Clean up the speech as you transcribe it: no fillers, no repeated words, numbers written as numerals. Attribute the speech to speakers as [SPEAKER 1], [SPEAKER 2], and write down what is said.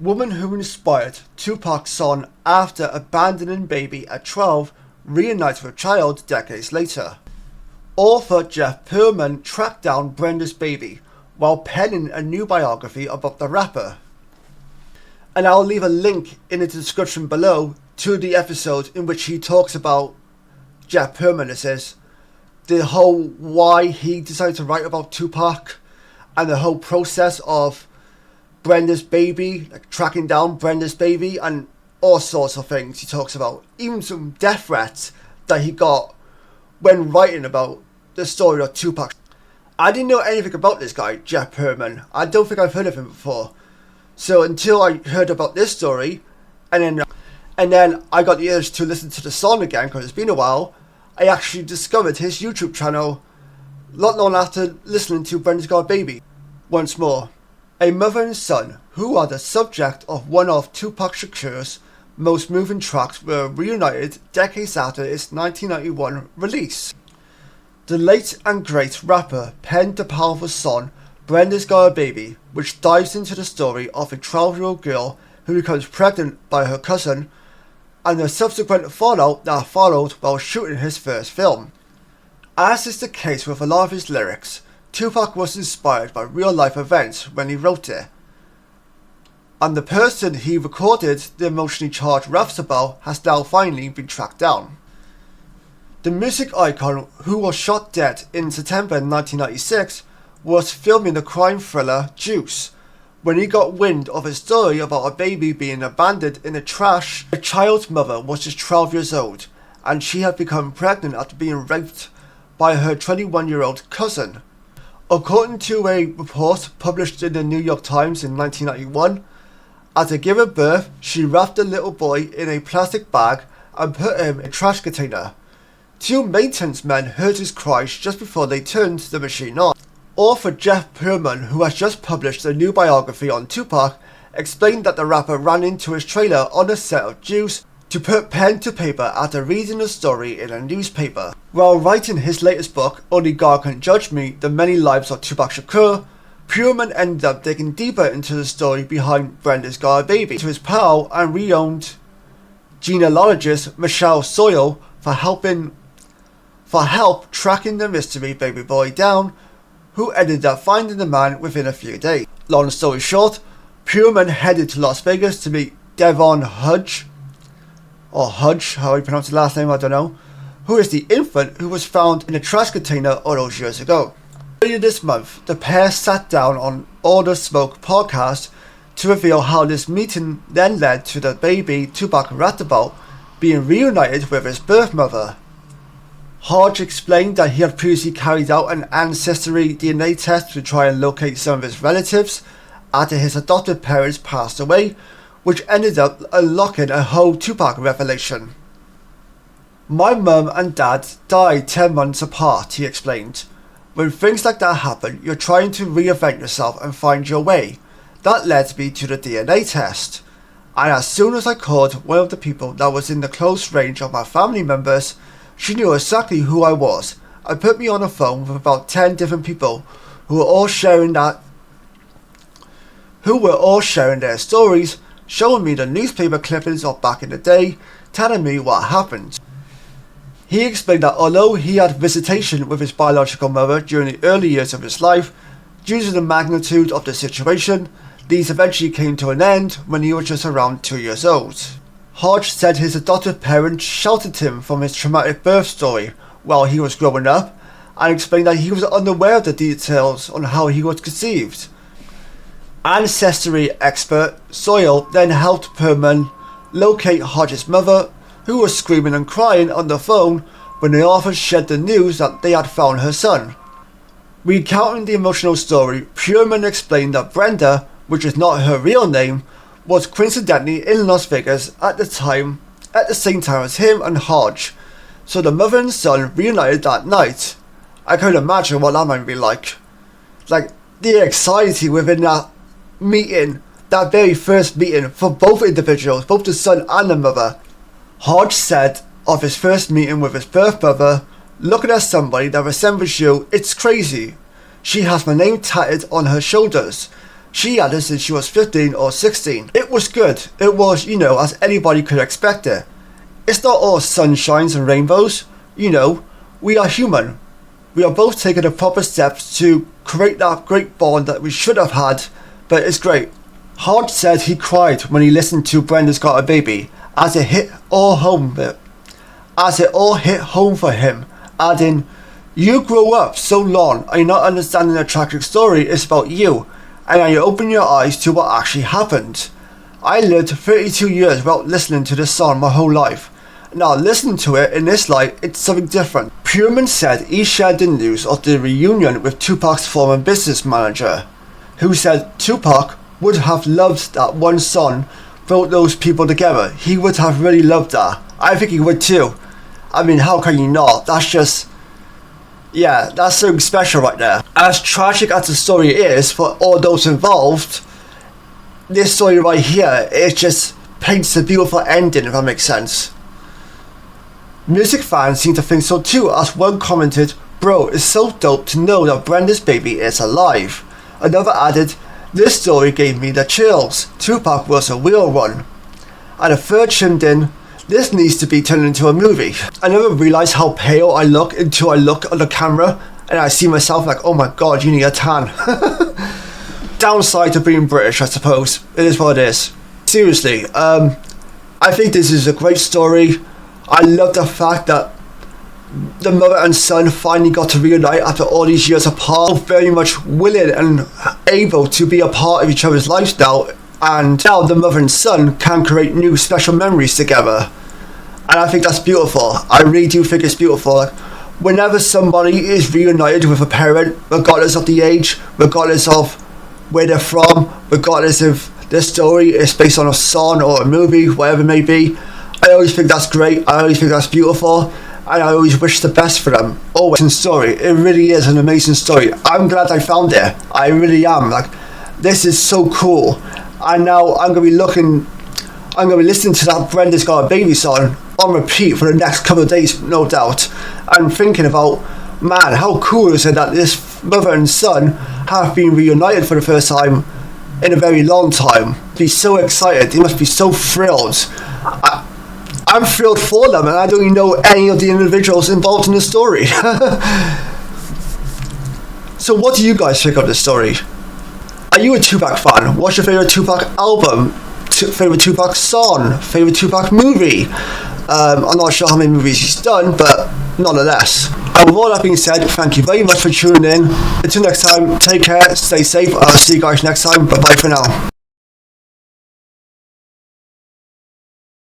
[SPEAKER 1] Woman who inspired Tupac's son after abandoning baby at 12 reunites with child decades later. Author Jeff Pearlman tracked down Brenda's baby while penning a new biography about the rapper. And I'll leave a link in the description below to the episode in which he talks about Jeff Pearlman, this is, the whole why he decided to write about Tupac and the whole process of Brenda's baby, like tracking down Brenda's baby and all sorts of things he talks about. Even some death threats that he got when writing about the story of Tupac. I didn't know anything about this guy, Jeff Pearlman. I don't think I've heard of him before. So until I heard about this story, and then I got the urge to listen to the song again because it's been a while, I actually discovered his YouTube channel not long after listening to Brenda's Got a Baby once more. A mother and son who are the subject of one of Tupac Shakur's most moving tracks were reunited decades after its 1991 release. The late and great rapper penned the powerful song Brenda's Got a Baby, which dives into the story of a 12-year-old girl who becomes pregnant by her cousin and the subsequent fallout that followed while shooting his first film. As is the case with a lot of his lyrics, Tupac was inspired by real-life events when he wrote it, and the person he recorded the emotionally charged raps about has now finally been tracked down. The music icon, who was shot dead in September 1996, was filming the crime thriller Juice when he got wind of a story about a baby being abandoned in the trash. The child's mother was just 12 years old, and she had become pregnant after being raped by her 21-year-old cousin. According to a report published in the New York Times in 1991, after giving birth, she wrapped the little boy in a plastic bag and put him in a trash container. Two maintenance men heard his cries just before they turned the machine on. Author Jeff Pearlman, who has just published a new biography on Tupac, explained that the rapper ran into his trailer on the set of Juice to put pen to paper after reading the story in a newspaper. While writing his latest book, Only God Can Judge Me, The Many Lives of Tupac Shakur, Pearlman ended up digging deeper into the story behind Brenda's Got a Baby to his pal and renowned genealogist Michelle Soyle for help tracking the mystery baby boy down, who ended up finding the man within a few days. Long story short, Pearlman headed to Las Vegas to meet Devon Hudge, or Hudge, how you pronounce the last name, I don't know, who is the infant who was found in a trash container all those years ago. Earlier this month, the pair sat down on All the Smoke podcast to reveal how this meeting then led to the baby Tupac rapped about being reunited with his birth mother. Hodge explained that he had previously carried out an ancestry DNA test to try and locate some of his relatives after his adopted parents passed away, which ended up unlocking a whole Tupac revelation. My mum and dad died 10 months apart, he explained. When things like that happen, you're trying to reinvent yourself and find your way. That led me to the DNA test. And as soon as I called one of the people that was in the close range of my family members, she knew exactly who I was and put me on the phone with about 10 different people who were all sharing their stories, showing me the newspaper clippings of back in the day, telling me what happened. He explained that although he had visitation with his biological mother during the early years of his life, due to the magnitude of the situation, these eventually came to an end when he was just around 2 years old. Hodge said his adoptive parents sheltered him from his traumatic birth story while he was growing up, and explained that he was unaware of the details on how he was conceived. Ancestry expert Soyle then helped Pearlman locate Hodge's mother, who was screaming and crying on the phone when the author shared the news that they had found her son. Recounting the emotional story, Pearlman explained that Brenda, which is not her real name, was coincidentally in Las Vegas at the same time as him and Hodge, so the mother and son reunited that night. I can't imagine what that might be like. Like, the anxiety within that meeting, that very first meeting for both individuals, both the son and the mother. Hodge said of his first meeting with his birth mother, "Looking at somebody that resembles you, it's crazy. She has my name tatted on her shoulders. She had it since she was 15 or 16. It was good. It was, as anybody could expect it. It's not all sunshines and rainbows. We are human. We are both taking the proper steps to create that great bond that we should have had, but it's great. Hart said he cried when he listened to Brenda's Got a Baby, as it all hit home for him, adding, "You grow up so long and you're not understanding the tragic story is about you, and now you open your eyes to what actually happened. I lived 32 years without listening to this song my whole life. Now listening to it in this light, it's something different." Pearlman said he shared the news of the reunion with Tupac's former business manager, who said Tupac would have loved that one song brought those people together. He would have really loved that. I think he would too. I mean, how can you not? That's something special right there. As tragic as the story is for all those involved, this story right here, it just paints a beautiful ending, if that makes sense. Music fans seem to think so too, as one commented, "Bro, it's so dope to know that Brenda's baby is alive." Another added, "This story gave me the chills. Tupac was a real one." And a third chimed in, "This needs to be turned into a movie." I never realised how pale I look until I look on the camera and I see myself like, oh my god, you need a tan. Downside to being British, I suppose. It is what it is. Seriously, I think this is a great story. I love the fact that the mother and son finally got to reunite after all these years apart, very much willing and able to be a part of each other's lives now, and now the mother and son can create new special memories together. And I think that's beautiful. I really do think it's beautiful. Like, whenever somebody is reunited with a parent, regardless of the age, regardless of where they're from, regardless if their story is based on a song or a movie, whatever it may be, I always think that's great. I always think that's beautiful. And I always wish the best for them. Always. Story. It really is an amazing story. I'm glad I found it. I really am. Like, this is so cool. And now I'm going to be listening to that Brenda's Got a Baby song on repeat for the next couple of days, no doubt. And thinking about, man, how cool is it that this mother and son have been reunited for the first time in a very long time. Be so excited. They must be so thrilled. I'm thrilled for them, and I don't even know any of the individuals involved in the story. So what do you guys think of this story? Are you a Tupac fan? What's your favourite Tupac album? Favourite Tupac song? Favourite Tupac movie? I'm not sure how many movies he's done, but nonetheless. And with all that being said, thank you very much for tuning in. Until next time, take care, stay safe, I'll see you guys next time. Bye bye for now.